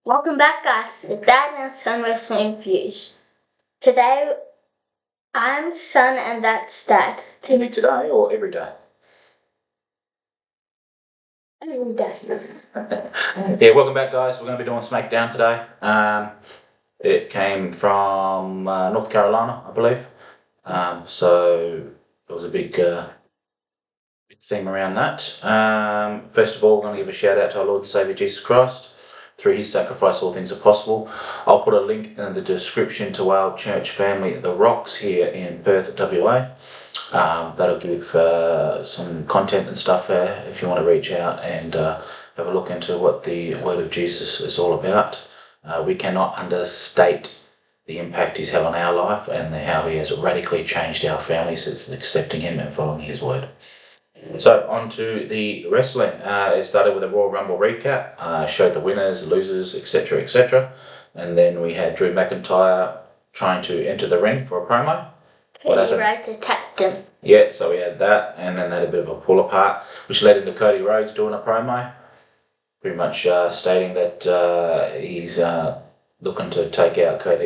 Welcome back, guys, to Dad and Son Wrestling Reviews. Today, I'm Son and that's Dad. Only today or every day? Every day. Yeah, welcome back, guys. We're going to be doing SmackDown today. It came from North Carolina, I believe. So there was a big theme around that. First of all, we're going to give a shout out to our Lord and Saviour Jesus Christ. Through his sacrifice, all things are possible. I'll put a link in the description to our church family, The Rocks, here in Perth, WA. That'll give some content and stuff there if you want to reach out and have a look into what the Word of Jesus is all about. We cannot understate the impact he's had on our life and how he has radically changed our family since accepting him and following his word. So on to the wrestling. It started with a Royal Rumble recap, showed the winners, losers, etc., etc. And then we had Drew McIntyre trying to enter the ring for a promo. Cody Rhodes attacked him. Yeah, so we had that, and then they had a bit of a pull apart, which led into Cody Rhodes doing a promo, pretty much stating that he's looking to take out Drew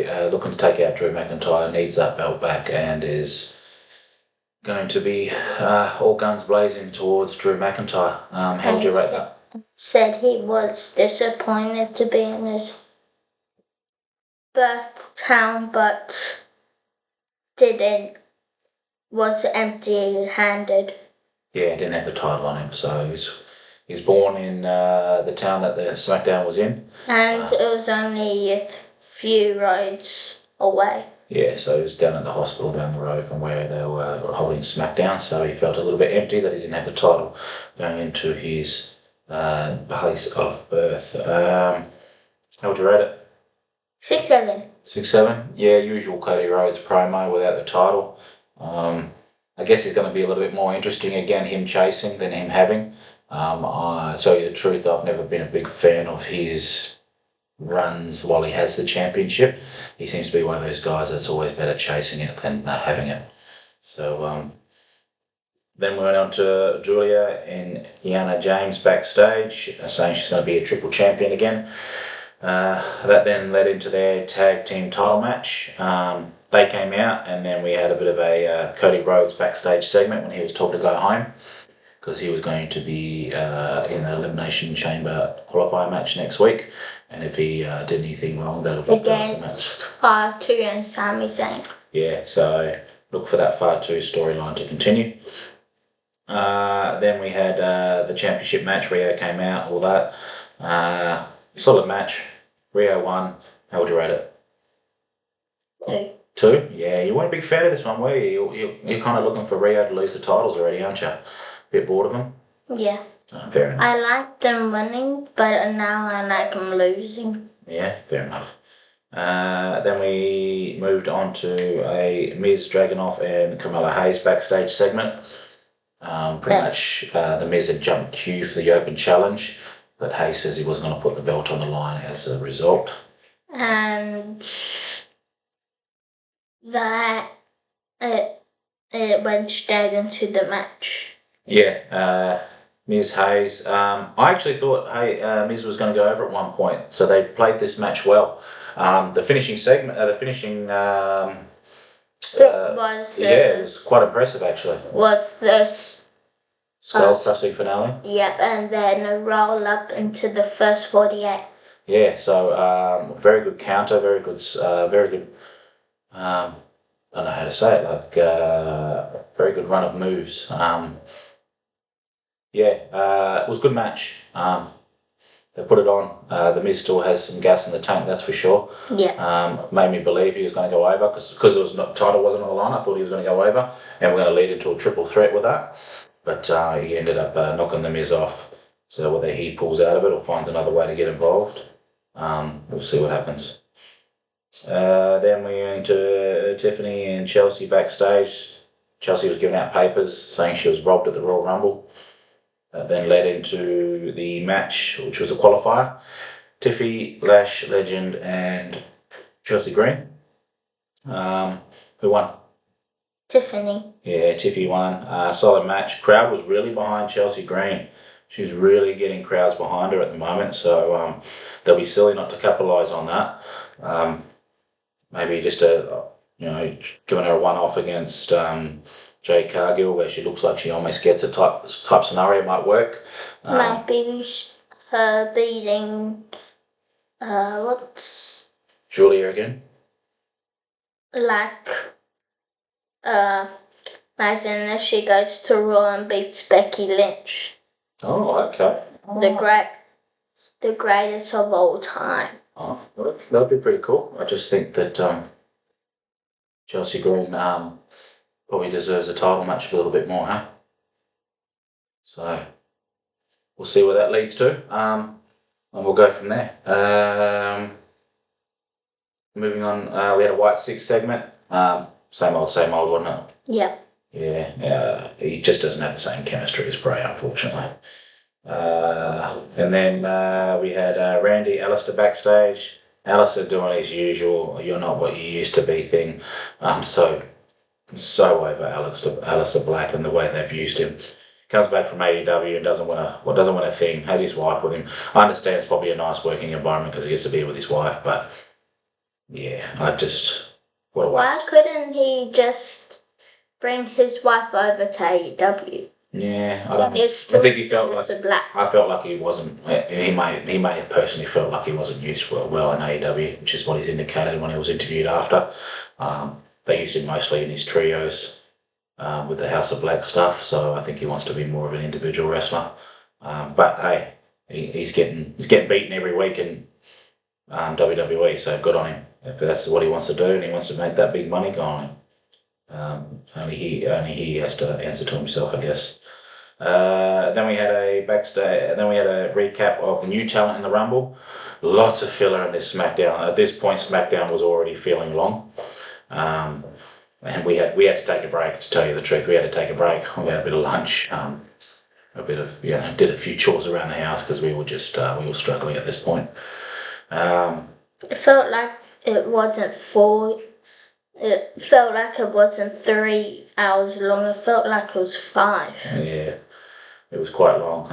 McIntyre, needs that belt back, and is going to be all guns blazing towards Drew McIntyre. How would you rate that? Said he was disappointed to be in his birth town, but was empty-handed. Yeah, didn't have the title on him, so he's born in the town that the SmackDown was in. And it was only a few roads away. Yeah, so he was down at the hospital down the road from where they were holding SmackDown, so he felt a little bit empty that he didn't have the title going into his place of birth. How would you rate it? 6-7. 6-7? Yeah, usual Cody Rhodes promo without the title. I guess he's going to be a little bit more interesting again, him chasing than him having. I tell you the truth, I've never been a big fan of his runs while he has the championship. He seems to be one of those guys that's always better chasing it than having it. So then we went on to Julia and Kiana James backstage, saying she's going to be a triple champion again. That then led into their tag team title match. They came out, and then we had a bit of a Cody Rhodes backstage segment when he was told to go home because he was going to be in the Elimination Chamber qualifier match next week. And if he did anything wrong, that'll be the match. Far 2 and Sami Zayn. Yeah, so look for that Far 2 storyline to continue. Then we had the championship match. Rio came out, all that. Solid match. Rio won. How would you rate it? 2? Yeah, you weren't a big fan of this one, were you? You're kind of looking for Rio to lose the titles already, aren't you? A bit bored of him? Yeah. Fair enough. I liked them winning, but now I like them losing. Yeah, fair enough. Then we moved on to a Miz, Dragunov and Carmelo Hayes backstage segment. Pretty much the Miz had jumped queue for the Open Challenge, but Hayes says he wasn't going to put the belt on the line as a result. And that it went straight into the match. Yeah, Miz Hayes. I actually thought Miz was going to go over at one point, so they played this match well. The finishing segment, it was quite impressive actually. Was the skull crushing finale? Yep, and then a roll up into the first 48. Yeah, so very good counter, very good. I don't know how to say it. Very good run of moves. It was a good match. They put it on. The Miz still has some gas in the tank, that's for sure. Yeah. Made me believe he was going to go over because title wasn't on the line. I thought he was going to go over, and we're going to lead into a triple threat with that. But he ended up knocking the Miz off. So whether he pulls out of it or finds another way to get involved, we'll see what happens. Then we went to Tiffany and Chelsea backstage. Chelsea was giving out papers saying she was robbed at the Royal Rumble. Then led into the match, which was a qualifier. Tiffy, Lash, Legend, and Chelsea Green. Who won? Tiffany. Yeah, Tiffy won. Solid match. Crowd was really behind Chelsea Green. She's really getting crowds behind her at the moment, so they'll be silly not to capitalise on that. Maybe just giving her a one-off against Jade Cargill, where she looks like she almost gets a type scenario might work. Maybe her beating, what's Julia again. Like, imagine if she goes to Raw and beats Becky Lynch. Oh, okay. The greatest of all time. Oh, that'd be pretty cool. I just think that Chelsea Green probably deserves a title match a little bit more, huh? So we'll see where that leads to, and we'll go from there. Moving on, we had a White Six segment. Same old, wasn't it? Yeah. Yeah, he just doesn't have the same chemistry as Bray, unfortunately. And then we had Randy Alistair backstage. Alistair doing his usual "you're not what you used to be" thing. I'm so over Alistair Black and the way they've used him. Comes back from AEW and doesn't win a thing. Has his wife with him. I understand it's probably a nice working environment because he gets to be with his wife, but yeah, what a waste. Why couldn't he just bring his wife over to AEW? Yeah, I think he felt like Black. I felt like he wasn't. He may have personally felt like he wasn't used well in AEW, which is what he's indicated when he was interviewed after. They used him mostly in his trios with the House of Black stuff, so I think he wants to be more of an individual wrestler. But hey, he's getting beaten every week in WWE, so good on him. If that's what he wants to do and he wants to make that big money, go on him. Only he has to answer to himself, I guess. Then we had a recap of the new talent in the Rumble. Lots of filler in this SmackDown. At this point, SmackDown was already feeling long, and we had to take a break. To tell you the truth, we had to take a break. We had a bit of lunch, did a few chores around the house because we were struggling at this point. It felt like it wasn't 3 hours long. It felt like it was 5. Yeah, it was quite long.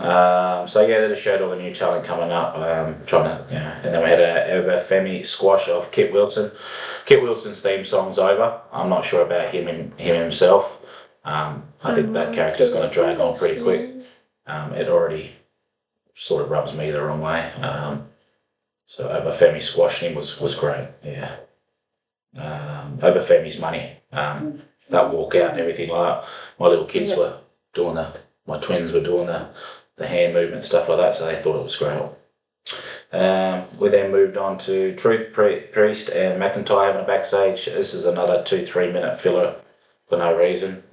So yeah, they just showed all the new talent coming up. And then we had a Femi squash of Kit Wilson. Kit Wilson's theme song's over. I'm not sure about him himself. I think that character's going to drag on pretty quick. It already sort of rubs me the wrong way. So Femi squashing him was great. Yeah. Over Femi's money. That walkout and everything like that. My little kids were doing my twins were doing the hand movement stuff like that, so they thought it was great. We then moved on to Truth Priest and McIntyre having a backstage. This is another 2-3 minute filler for no reason.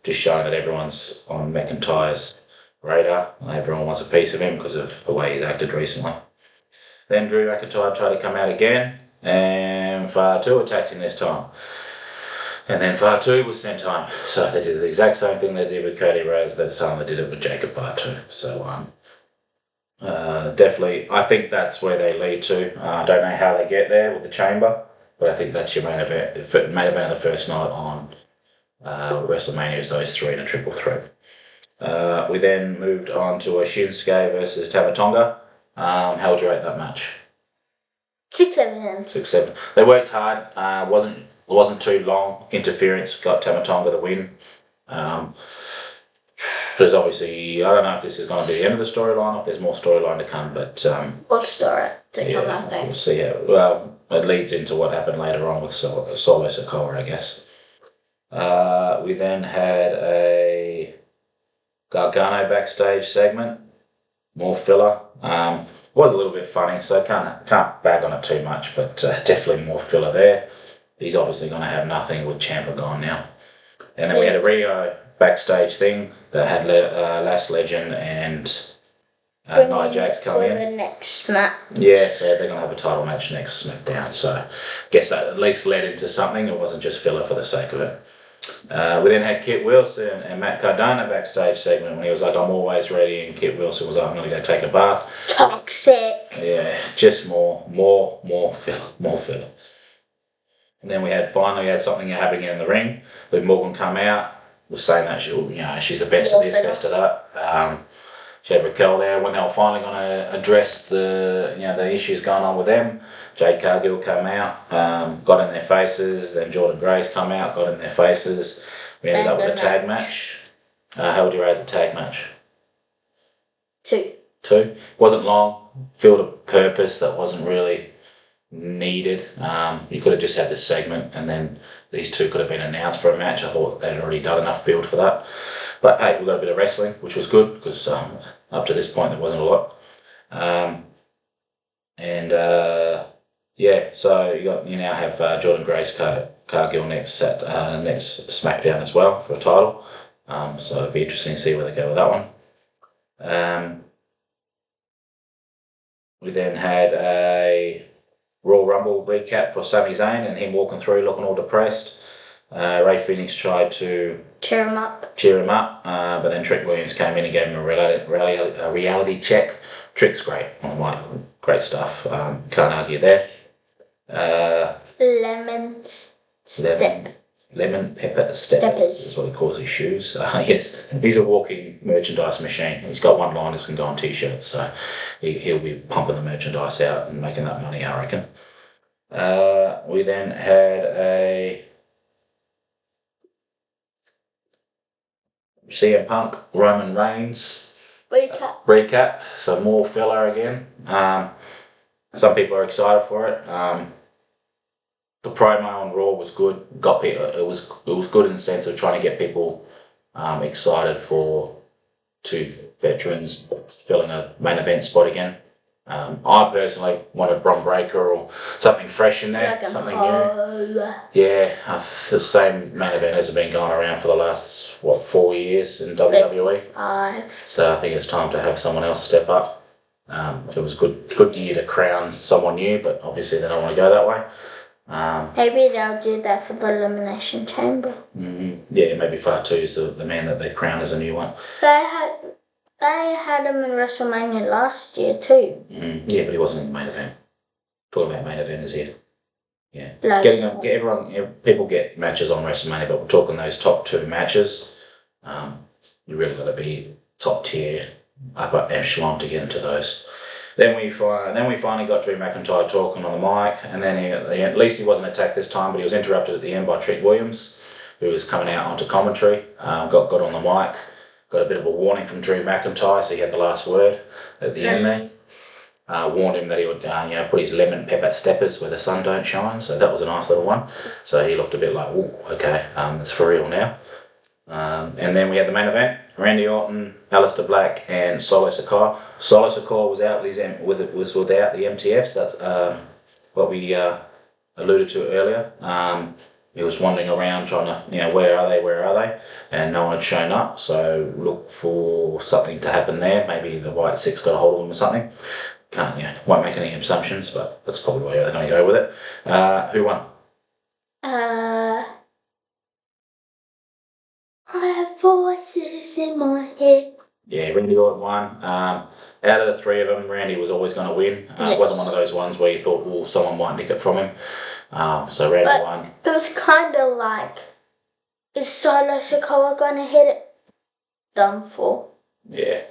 Just showing that everyone's on McIntyre's radar. Everyone wants a piece of him because of the way he's acted recently. Then Drew McIntyre tried to come out again, and Fatu attacked him this time. And then Fatu was sent home. So they did the exact same thing they did with Cody Rhodes. That time they did it with Jacob Fatu. So definitely, I think that's where they lead to. I don't know how they get there with the Chamber, but I think that's your main event. It may have been the first night on WrestleMania, is those 3 in a triple threat. We then moved on to a Shinsuke versus Tamatonga. How would you rate that match? 6/7. 6/7. They worked hard. Wasn't too long. Interference got Tamatonga the win. There's obviously, I don't know if this is going to be the end of the storyline or if there's more storyline to come, but What story to come out there? we'll see how. Well, it leads into what happened later on with Solo Sikoa, I guess. We then had a Gargano backstage segment, more filler. Was a little bit funny, so can't bag on it too much, but definitely more filler there. He's obviously going to have nothing with Ciampa gone now. And then we had a Rio backstage thing that had Last Legend and Nia Jax come in. For the next match. Yeah, so they're going to have a title match next SmackDown. So I guess that at least led into something. It wasn't just filler for the sake of it. We then had Kit Wilson and Matt Cardona backstage segment when he was like, "I'm always ready," and Kit Wilson was like, "I'm going to go take a bath." Toxic. Yeah, just more filler. And then we had something happening in the ring. Liv Morgan come out, was saying that she's the best of this, best of that. she had Raquel there. When they were finally going to address the issues going on with them, Jade Cargill came out, got in their faces. Then Jordan Grace come out, got in their faces. We ended up with a tag match. How would you rate the tag match? 2. 2. Wasn't long. Filled a purpose that wasn't really needed. You could have just had this segment, and then these two could have been announced for a match. I thought they'd already done enough build for that. But hey, we got a bit of wrestling, which was good because up to this point there wasn't a lot. So you now have Jordan Grace Cargill next SmackDown as well for a title. So it'll be interesting to see where they go with that one. We then had a Royal Rumble recap for Sami Zayn and him walking through looking all depressed. Ray Phoenix tried to cheer him up, but then Trick Williams came in and gave him a reality check. Trick's great. I'm like, great stuff. Can't argue there. Lemon pepper steppers is what he calls his shoes. Yes, he's a walking merchandise machine. He's got one-liners that can go on t-shirts, so he'll be pumping the merchandise out and making that money, I reckon. We then had a CM Punk Roman Reigns recap. So more filler again. Some people are excited for it. The promo on Raw was good. It was good in the sense of trying to get people excited for two veterans filling a main event spot again. I personally wanted Bron Breakker or something fresh in there, something new. Yeah, the same main event has been going around for the last 4 years in WWE. 5. So I think it's time to have someone else step up. It was a good year to crown someone new, but obviously they don't want to go that way. Maybe they'll do that for the Elimination Chamber. Yeah, maybe Far 2 is the man that they crown as a new one. They had him in WrestleMania last year too. Yeah, but he wasn't in the main event. Talking about main event is here. Yeah, people get matches on WrestleMania, but we're talking those top 2 matches. You really got to be top tier, upper echelon to get into those. Then we finally got Drew McIntyre talking on the mic, and then at least he wasn't attacked this time, but he was interrupted at the end by Trick Williams, who was coming out onto commentary. Got on the mic, got a bit of a warning from Drew McIntyre, so he had the last word at the end there. Warned him that he would put his lemon pepper steppers where the sun don't shine, so that was a nice little one. So he looked a bit like, ooh, okay, it's for real now. And then we had the main event: Randy Orton, Aleister Black, and Solo Sikoa. Solo Sikoa was out without the MTFs. That's what we alluded to earlier. He was wandering around trying to, where are they? And no one had shown up. So look for something to happen there. Maybe the White Six got a hold of him or something. Won't make any assumptions, but that's probably where they're going to go with it. Who won? I have voices in my head. Yeah, Randy Orton won. Out of the 3 of them, Randy was always going to win. It wasn't one of those ones where you thought, someone might nick it from him. So Randy won. It was kind of like, is Solo Sikoa going to hit it? Done for. Yeah.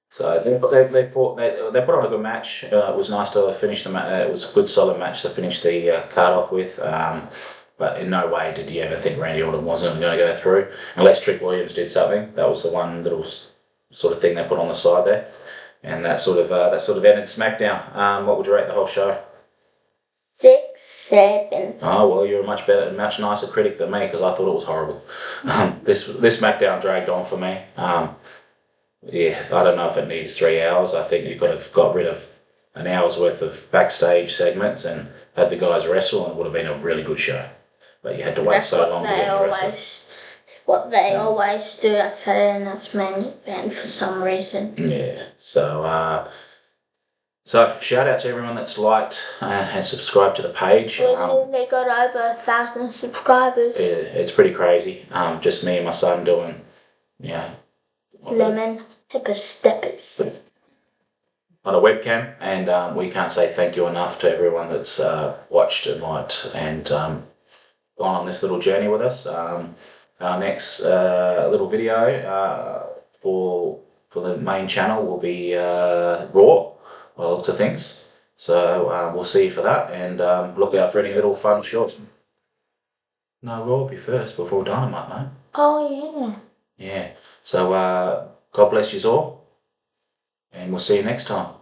So they fought. They put on a good match. It was nice to finish the match. It was a good solid match to finish the card off with. But in no way did you ever think Randy Orton wasn't going to go through, unless Trick Williams did something. That was the one little sort of thing they put on the side there, and that sort of ended SmackDown. What would you rate the whole show? 6, 7. Oh well, you're a much nicer critic than me because I thought it was horrible. This SmackDown dragged on for me. Yeah, I don't know if it needs 3 hours. I think you could have got rid of an hour's worth of backstage segments and had the guys wrestle, and it would have been a really good show. But you had to wait so long to get the wrestle. What they always do at Saturday Night's main event for some reason. Yeah. So shout out to everyone that's liked and subscribed to the page. They got over 1,000 subscribers. Yeah, it's pretty crazy. Just me and my son doing, lemon pepper steppers on a webcam, and we can't say thank you enough to everyone that's watched and liked and gone on this little journey with us. Our next little video for for the main channel will be Raw, by the looks of things. So we'll see you for that, and look out for any little fun shorts. No, Raw will be first before Dynamite, mate. Oh, yeah. Yeah. So God bless you all, and we'll see you next time.